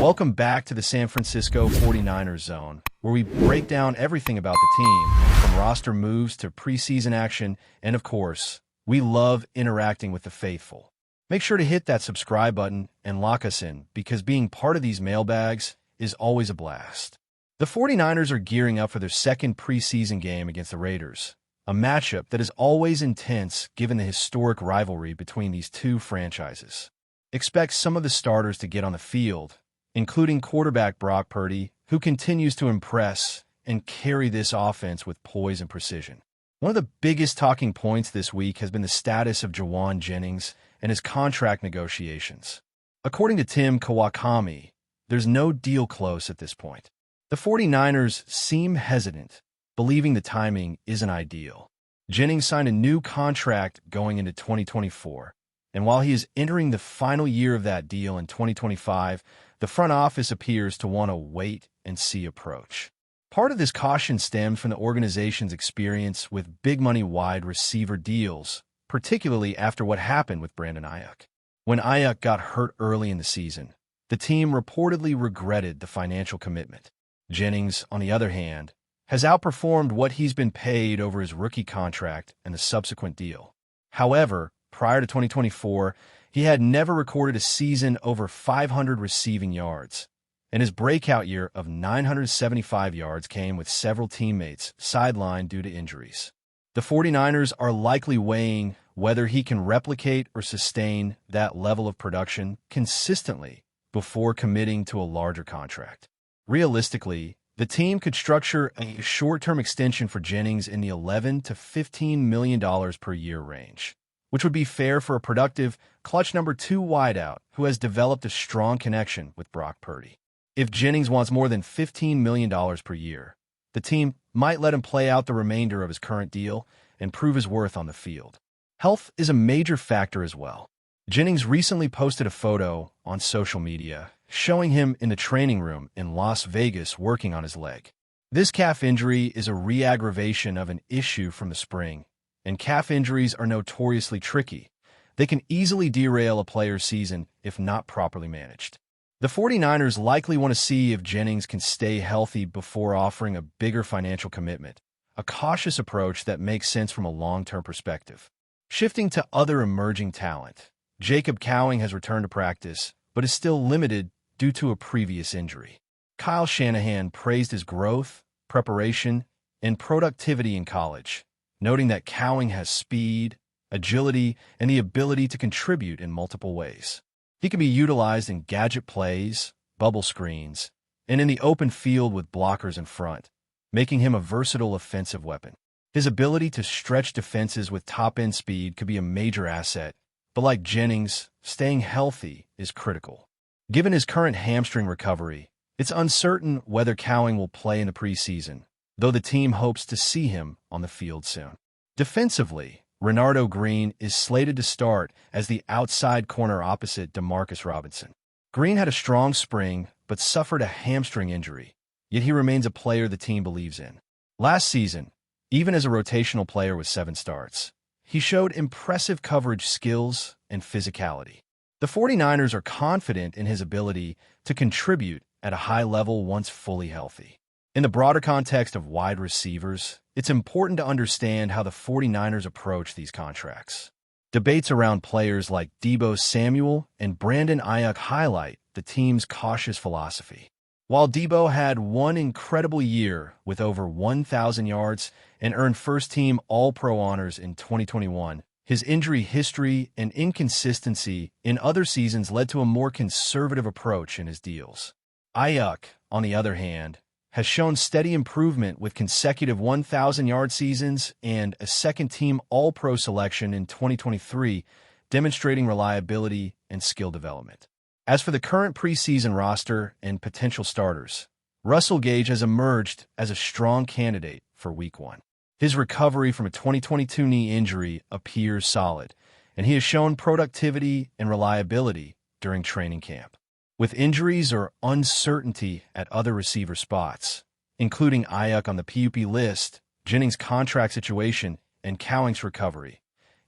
Welcome back to the San Francisco 49ers Zone, where we break down everything about the team, from roster moves to preseason action, and of course, we love interacting with the faithful. Make sure to hit that subscribe button and lock us in, because being part of these mailbags is always a blast. The 49ers are gearing up for their second preseason game against the Raiders, a matchup that is always intense given the historic rivalry between these two franchises. Expect some of the starters to get on the field, including quarterback Brock Purdy, who continues to impress and carry this offense with poise and precision. One of the biggest talking points this week has been the status of Jennings and his contract negotiations. According to Tim Kawakami, there's no deal close at this point. The 49ers seem hesitant, believing the timing isn't ideal. Jennings signed a new contract going into 2024, and while he is entering the final year of that deal in 2025, the front office appears to want a wait-and-see approach. Part of this caution stems from the organization's experience with big-money wide receiver deals, particularly after what happened with Brandon Aiyuk. When Aiyuk got hurt early in the season, the team reportedly regretted the financial commitment. Jennings, on the other hand, has outperformed what he's been paid over his rookie contract and the subsequent deal. However, prior to 2024, he had never recorded a season over 500 receiving yards, and his breakout year of 975 yards came with several teammates sidelined due to injuries. The 49ers are likely weighing whether he can replicate or sustain that level of production consistently before committing to a larger contract. Realistically, the team could structure a short-term extension for Jennings in the $11 to $15 million per year range, which would be fair for a productive clutch number 2 wideout who has developed a strong connection with Brock Purdy. If Jennings wants more than $15 million per year, the team might let him play out the remainder of his current deal and prove his worth on the field. Health is a major factor as well. Jennings recently posted a photo on social media showing him in the training room in Las Vegas working on his leg. This calf injury is a re-aggravation of an issue from the spring, and calf injuries are notoriously tricky. They can easily derail a player's season if not properly managed. The 49ers likely want to see if Jennings can stay healthy before offering a bigger financial commitment, a cautious approach that makes sense from a long-term perspective. Shifting to other emerging talent, Jacob Cowing has returned to practice, but is still limited due to a previous injury. Kyle Shanahan praised his growth, preparation, and productivity in college, noting that Cowing has speed, agility, and the ability to contribute in multiple ways. He can be utilized in gadget plays, bubble screens, and in the open field with blockers in front, making him a versatile offensive weapon. His ability to stretch defenses with top-end speed could be a major asset, but like Jennings, staying healthy is critical. Given his current hamstring recovery, it's uncertain whether Cowing will play in the preseason, though the team hopes to see him on the field soon. Defensively, Renardo Green is slated to start as the outside corner opposite Demarcus Robinson. Green had a strong spring but suffered a hamstring injury, yet he remains a player the team believes in. Last season, even as a rotational player with 7 starts, he showed impressive coverage skills and physicality. The 49ers are confident in his ability to contribute at a high level once fully healthy. In the broader context of wide receivers, it's important to understand how the 49ers approach these contracts. Debates around players like Deebo Samuel and Brandon Aiyuk highlight the team's cautious philosophy. While Deebo had one incredible year with over 1,000 yards and earned first-team All-Pro honors in 2021, his injury history and inconsistency in other seasons led to a more conservative approach in his deals. Aiyuk, on the other hand, has shown steady improvement with consecutive 1,000-yard seasons and a second-team All-Pro selection in 2023, demonstrating reliability and skill development. As for the current preseason roster and potential starters, Russell Gage has emerged as a strong candidate for Week 1. His recovery from a 2022 knee injury appears solid, and he has shown productivity and reliability during training camp. With injuries or uncertainty at other receiver spots, including Aiyuk on the PUP list, Jennings' contract situation, and Cowing's recovery,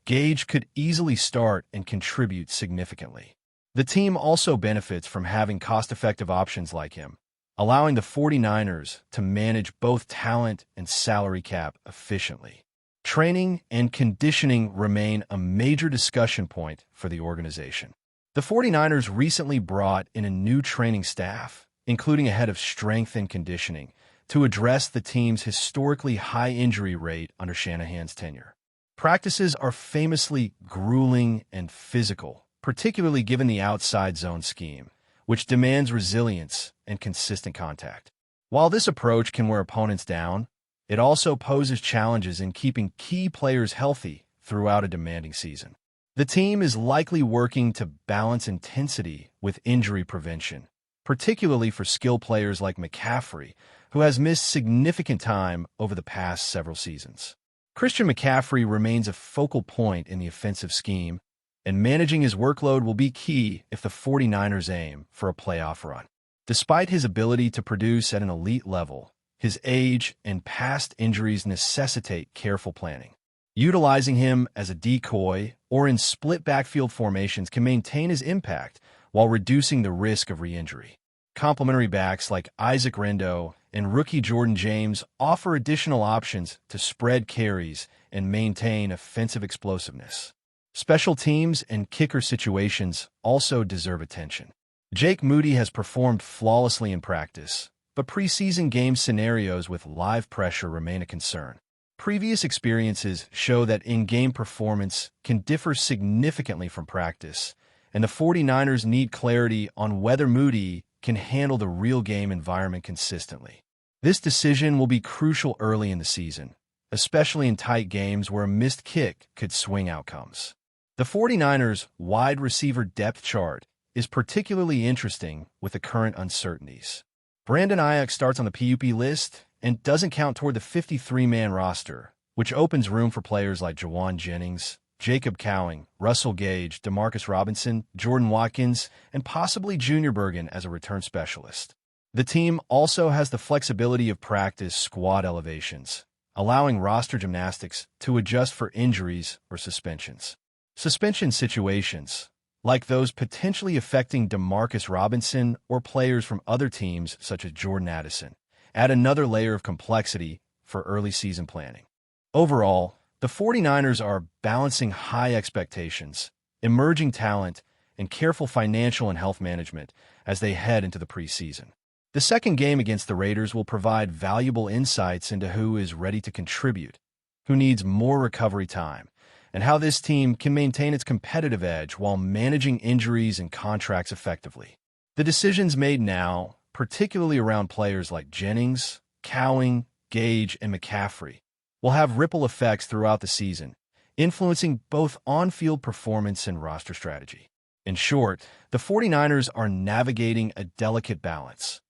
Gage could easily start and contribute significantly. The team also benefits from having cost-effective options like him, allowing the 49ers to manage both talent and salary cap efficiently. Training and conditioning remain a major discussion point for the organization. The 49ers recently brought in a new training staff, including a head of strength and conditioning, to address the team's historically high injury rate under Shanahan's tenure. Practices are famously grueling and physical, particularly given the outside zone scheme, which demands resilience and consistent contact. While this approach can wear opponents down, it also poses challenges in keeping key players healthy throughout a demanding season. The team is likely working to balance intensity with injury prevention, particularly for skill players like McCaffrey, who has missed significant time over the past several seasons. Christian McCaffrey remains a focal point in the offensive scheme, and managing his workload will be key if the 49ers aim for a playoff run. Despite his ability to produce at an elite level, his age and past injuries necessitate careful planning. Utilizing him as a decoy or in split backfield formations can maintain his impact while reducing the risk of re-injury. Complementary backs like Isaac Rendo and rookie Jordan James offer additional options to spread carries and maintain offensive explosiveness. Special teams and kicker situations also deserve attention. Jake Moody has performed flawlessly in practice, but preseason game scenarios with live pressure remain a concern. Previous experiences show that in-game performance can differ significantly from practice, and the 49ers need clarity on whether Moody can handle the real-game environment consistently. This decision will be crucial early in the season, especially in tight games where a missed kick could swing outcomes. The 49ers' wide receiver depth chart is particularly interesting with the current uncertainties. Brandon Aiyuk starts on the PUP list and doesn't count toward the 53-man roster, which opens room for players like Jennings, Jacob Cowing, Russell Gage, Demarcus Robinson, Jordan Watkins, and possibly Junior Bergen as a return specialist. The team also has the flexibility of practice squad elevations, allowing roster gymnastics to adjust for injuries or suspensions. Suspension situations, like those potentially affecting Demarcus Robinson or players from other teams such as Jordan Addison, add another layer of complexity for early season planning. Overall, the 49ers are balancing high expectations, emerging talent, and careful financial and health management as they head into the preseason. The second game against the Raiders will provide valuable insights into who is ready to contribute, who needs more recovery time, and how this team can maintain its competitive edge while managing injuries and contracts effectively. The decisions made now, particularly around players like Jennings, Cowing, Gage, and McCaffrey, will have ripple effects throughout the season, influencing both on-field performance and roster strategy. In short, the 49ers are navigating a delicate balance,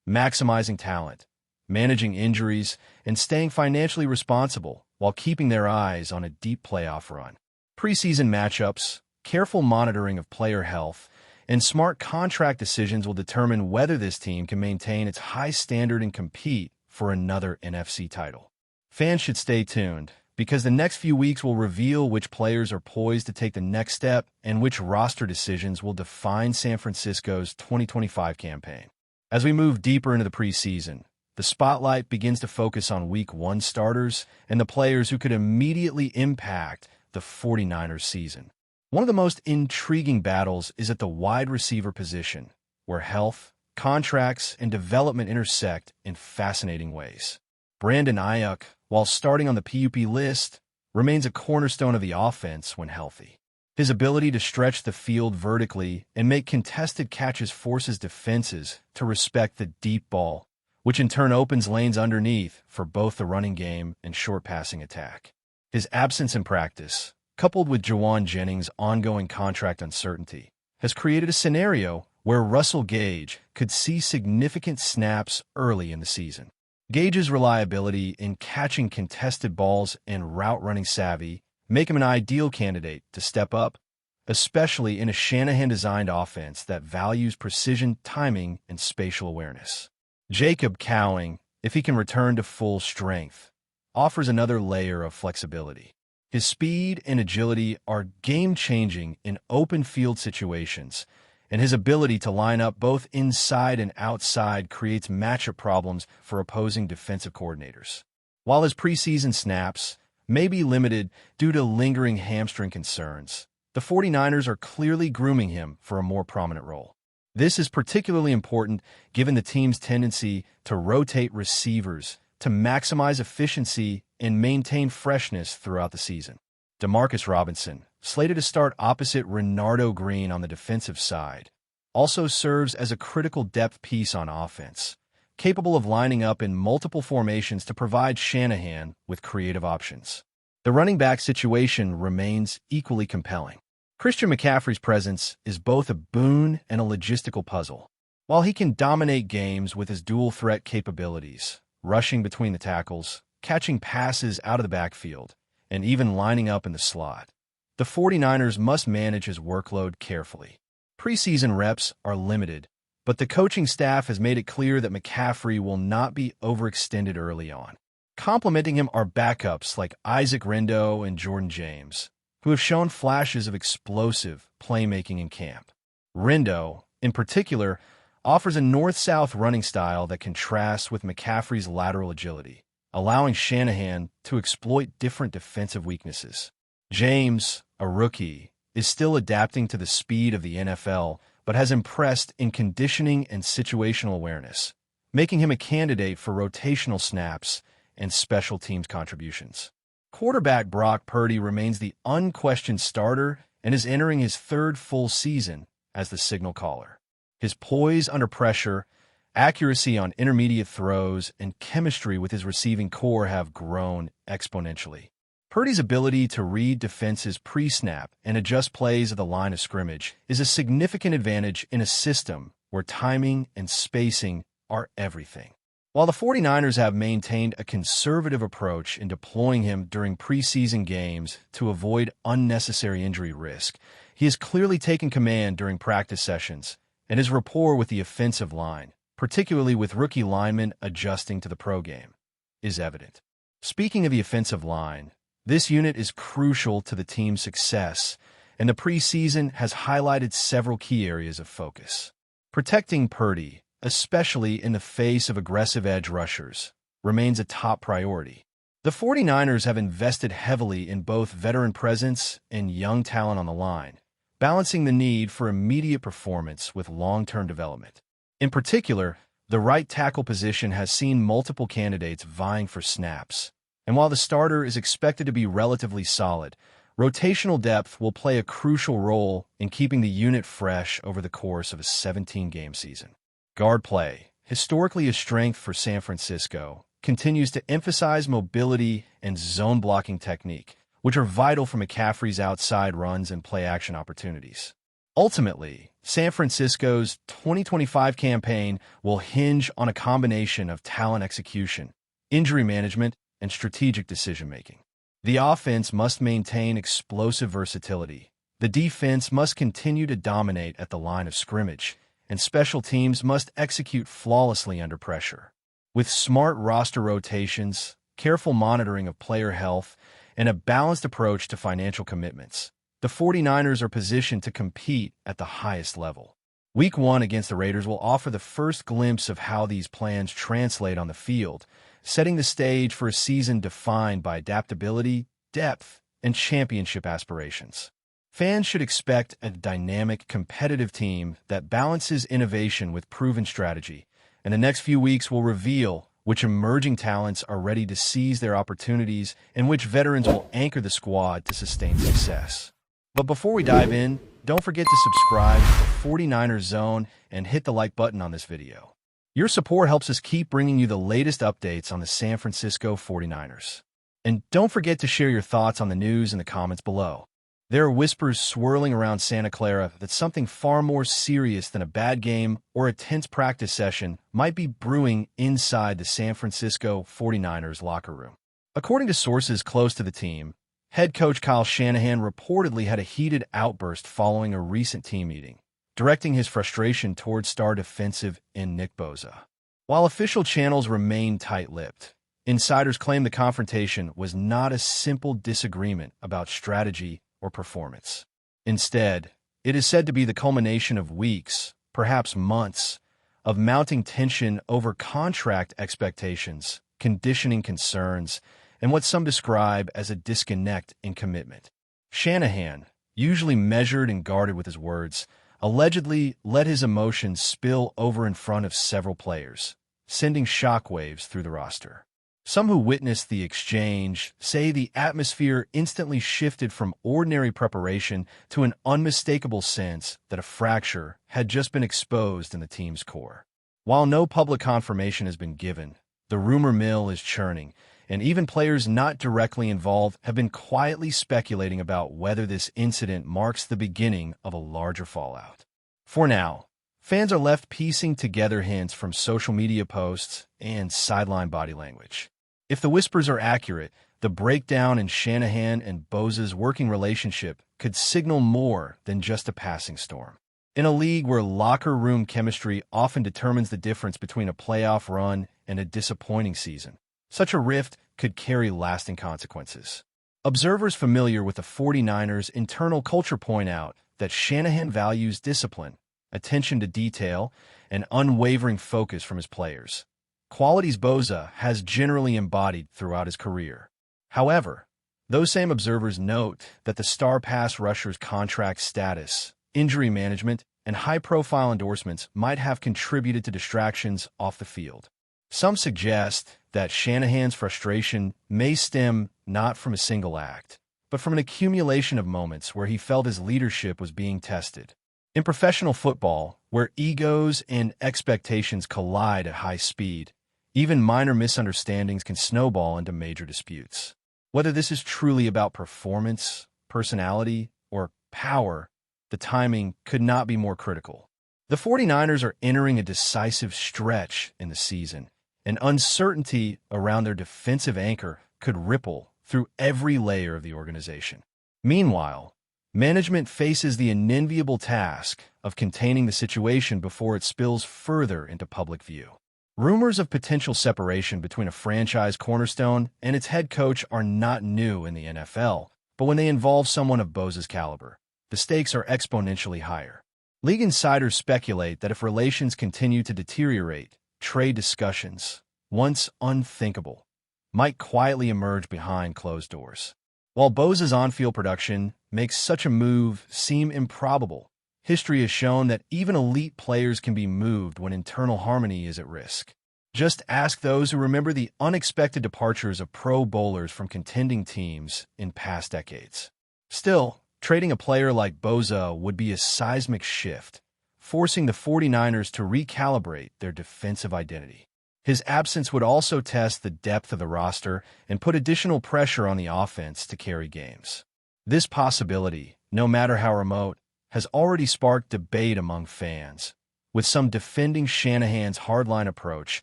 maximizing talent, managing injuries, and staying financially responsible while keeping their eyes on a deep playoff run. Preseason matchups, careful monitoring of player health, and smart contract decisions will determine whether this team can maintain its high standard and compete for another NFC title. Fans should stay tuned, because the next few weeks will reveal which players are poised to take the next step and which roster decisions will define San Francisco's 2025 campaign. As we move deeper into the preseason, the spotlight begins to focus on Week 1 starters and the players who could immediately impact the 49ers season. One of the most intriguing battles is at the wide receiver position, where health, contracts, and development intersect in fascinating ways. Brandon Aiyuk, while starting on the PUP list, remains a cornerstone of the offense when healthy. His ability to stretch the field vertically and make contested catches forces defenses to respect the deep ball, which in turn opens lanes underneath for both the running game and short passing attack. His absence in practice, coupled with Jennings' ongoing contract uncertainty, has created a scenario where Russell Gage could see significant snaps early in the season. Gage's reliability in catching contested balls and route-running savvy make him an ideal candidate to step up, especially in a Shanahan-designed offense that values precision, timing, and spatial awareness. Jacob Cowing, if he can return to full strength, offers another layer of flexibility. His speed and agility are game-changing in open field situations, and his ability to line up both inside and outside creates matchup problems for opposing defensive coordinators. While his preseason snaps may be limited due to lingering hamstring concerns, the 49ers are clearly grooming him for a more prominent role. This is particularly important given the team's tendency to rotate receivers to maximize efficiency and maintain freshness throughout the season. Demarcus Robinson, slated to start opposite Renardo Green on the defensive side, also serves as a critical depth piece on offense, capable of lining up in multiple formations to provide Shanahan with creative options. The running back situation remains equally compelling. Christian McCaffrey's presence is both a boon and a logistical puzzle. While he can dominate games with his dual-threat capabilities, rushing between the tackles, catching passes out of the backfield, and even lining up in the slot, the 49ers must manage his workload carefully. Preseason reps are limited, but the coaching staff has made it clear that McCaffrey will not be overextended early on. Complementing him are backups like Isaac Rendo and Jordan James, who have shown flashes of explosive playmaking in camp. Rendo, in particular, offers a north-south running style that contrasts with McCaffrey's lateral agility, allowing Shanahan to exploit different defensive weaknesses. James, a rookie, is still adapting to the speed of the NFL, but has impressed in conditioning and situational awareness, making him a candidate for rotational snaps and special teams contributions. Quarterback Brock Purdy remains the unquestioned starter and is entering his third full season as the signal caller. His poise under pressure, accuracy on intermediate throws, and chemistry with his receiving core have grown exponentially. Purdy's ability to read defenses pre-snap and adjust plays at the line of scrimmage is a significant advantage in a system where timing and spacing are everything. While the 49ers have maintained a conservative approach in deploying him during preseason games to avoid unnecessary injury risk, he has clearly taken command during practice sessions, and his rapport with the offensive line, particularly with rookie linemen adjusting to the pro game, is evident. Speaking of the offensive line, this unit is crucial to the team's success, and the preseason has highlighted several key areas of focus. Protecting Purdy, especially in the face of aggressive edge rushers, remains a top priority. The 49ers have invested heavily in both veteran presence and young talent on the line, balancing the need for immediate performance with long-term development. In particular, the right tackle position has seen multiple candidates vying for snaps, and while the starter is expected to be relatively solid, rotational depth will play a crucial role in keeping the unit fresh over the course of a 17-game season. Guard play, historically a strength for San Francisco, continues to emphasize mobility and zone blocking technique, which are vital for McCaffrey's outside runs and play-action opportunities. Ultimately, San Francisco's 2025 campaign will hinge on a combination of talent execution, injury management, and strategic decision-making. The offense must maintain explosive versatility. The defense must continue to dominate at the line of scrimmage, and special teams must execute flawlessly under pressure. With smart roster rotations, careful monitoring of player health, and a balanced approach to financial commitments, the 49ers are positioned to compete at the highest level. Week 1 against the Raiders will offer the first glimpse of how these plans translate on the field, setting the stage for a season defined by adaptability, depth, and championship aspirations. Fans should expect a dynamic, competitive team that balances innovation with proven strategy, and the next few weeks will reveal which emerging talents are ready to seize their opportunities and which veterans will anchor the squad to sustain success. But before we dive in, don't forget to subscribe to the 49ers Zone and hit the like button on this video. Your support helps us keep bringing you the latest updates on the San Francisco 49ers. And don't forget to share your thoughts on the news in the comments below. There are whispers swirling around Santa Clara that something far more serious than a bad game or a tense practice session might be brewing inside the San Francisco 49ers locker room. According to sources close to the team, head coach Kyle Shanahan reportedly had a heated outburst following a recent team meeting, directing his frustration towards star defensive end Nick Boza. While official channels remain tight-lipped, insiders claim the confrontation was not a simple disagreement about strategy or performance. Instead, It is said to be the culmination of weeks, perhaps months, of mounting tension over contract expectations, conditioning concerns, and what some describe as a disconnect in commitment. Shanahan, usually measured and guarded with his words, allegedly let his emotions spill over in front of several players, sending shockwaves through the roster. Some who witnessed the exchange say the atmosphere instantly shifted from ordinary preparation to an unmistakable sense that a fracture had just been exposed in the team's core. While no public confirmation has been given, the rumor mill is churning, and even players not directly involved have been quietly speculating about whether this incident marks the beginning of a larger fallout. For now, fans are left piecing together hints from social media posts and sideline body language. If the whispers are accurate, the breakdown in Shanahan and Boza's working relationship could signal more than just a passing storm. In a league where locker room chemistry often determines the difference between a playoff run and a disappointing season, such a rift could carry lasting consequences. Observers familiar with the 49ers' internal culture point out that Shanahan values discipline, attention to detail, and unwavering focus from his players, qualities Boza has generally embodied throughout his career. However, those same observers note that the star pass rusher's contract status, injury management, and high-profile endorsements might have contributed to distractions off the field. Some suggest that Shanahan's frustration may stem not from a single act, but from an accumulation of moments where he felt his leadership was being tested. In professional football, where egos and expectations collide at high speed, even minor misunderstandings can snowball into major disputes. Whether this is truly about performance, personality, or power, the timing could not be more critical. The 49ers are entering a decisive stretch in the season, and uncertainty around their defensive anchor could ripple through every layer of the organization. Meanwhile, management faces the unenviable task of containing the situation before it spills further into public view. Rumors of potential separation between a franchise cornerstone and its head coach are not new in the NFL, but when they involve someone of Boza's caliber, the stakes are exponentially higher. League insiders speculate that if relations continue to deteriorate, trade discussions, once unthinkable, might quietly emerge behind closed doors. While Boza's on-field production makes such a move seem improbable, history has shown that even elite players can be moved when internal harmony is at risk. Just ask those who remember the unexpected departures of Pro Bowlers from contending teams in past decades. Still, trading a player like Boza would be a seismic shift, forcing the 49ers to recalibrate their defensive identity. His absence would also test the depth of the roster and put additional pressure on the offense to carry games. This possibility, no matter how remote, has already sparked debate among fans, with some defending Shanahan's hardline approach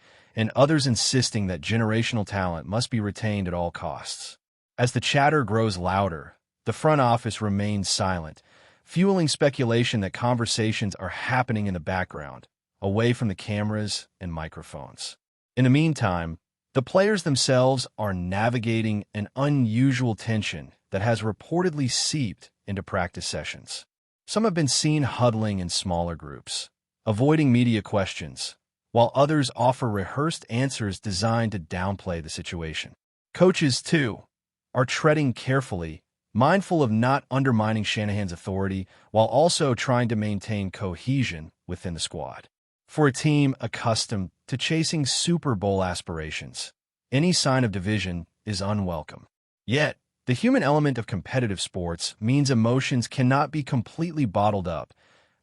and others insisting that generational talent must be retained at all costs. As the chatter grows louder, the front office remains silent, fueling speculation that conversations are happening in the background, away from the cameras and microphones. In the meantime, the players themselves are navigating an unusual tension that has reportedly seeped into practice sessions. Some have been seen huddling in smaller groups, avoiding media questions, while others offer rehearsed answers designed to downplay the situation. Coaches, too, are treading carefully, mindful of not undermining Shanahan's authority while also trying to maintain cohesion within the squad. For a team accustomed to chasing Super Bowl aspirations, any sign of division is unwelcome. Yet, the human element of competitive sports means emotions cannot be completely bottled up,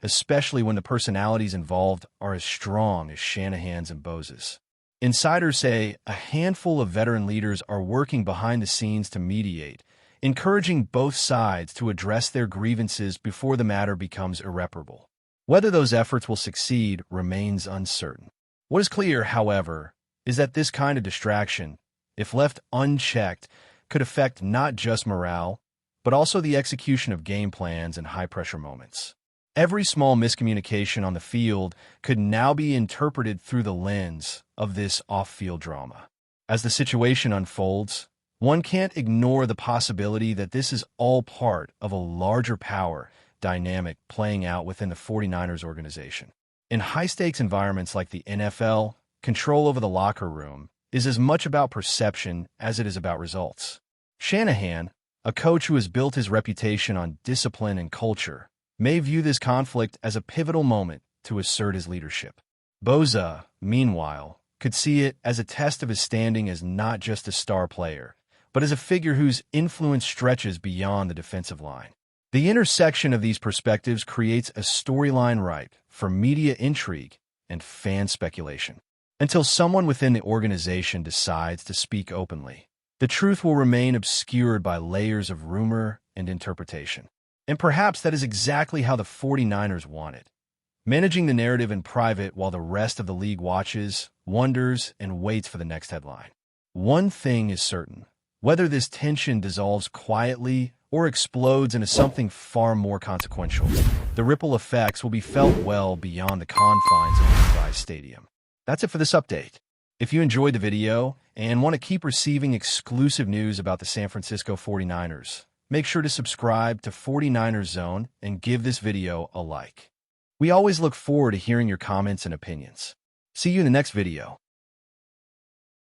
especially when the personalities involved are as strong as Shanahan's and Boza's. Insiders say a handful of veteran leaders are working behind the scenes to mediate, encouraging both sides to address their grievances before the matter becomes irreparable. Whether those efforts will succeed remains uncertain. What is clear, however, is that this kind of distraction, if left unchecked, could affect not just morale, but also the execution of game plans in high-pressure moments. Every small miscommunication on the field could now be interpreted through the lens of this off-field drama. As the situation unfolds, one can't ignore the possibility that this is all part of a larger power dynamic playing out within the 49ers organization. In high-stakes environments like the NFL, control over the locker room is as much about perception as it is about results. Shanahan, a coach who has built his reputation on discipline and culture, may view this conflict as a pivotal moment to assert his leadership. Boza, meanwhile, could see it as a test of his standing as not just a star player, but as a figure whose influence stretches beyond the defensive line. The intersection of these perspectives creates a storyline ripe for media intrigue and fan speculation. Until someone within the organization decides to speak openly, the truth will remain obscured by layers of rumor and interpretation. And perhaps that is exactly how the 49ers want it. Managing the narrative in private while the rest of the league watches, wonders, and waits for the next headline. One thing is certain: whether this tension dissolves quietly or explodes into something far more consequential, the ripple effects will be felt well beyond the confines of the Levi's Stadium. That's it for this update. If you enjoyed the video and want to keep receiving exclusive news about the San Francisco 49ers, make sure to subscribe to 49ers Zone and give this video a like. We always look forward to hearing your comments and opinions. See you in the next video.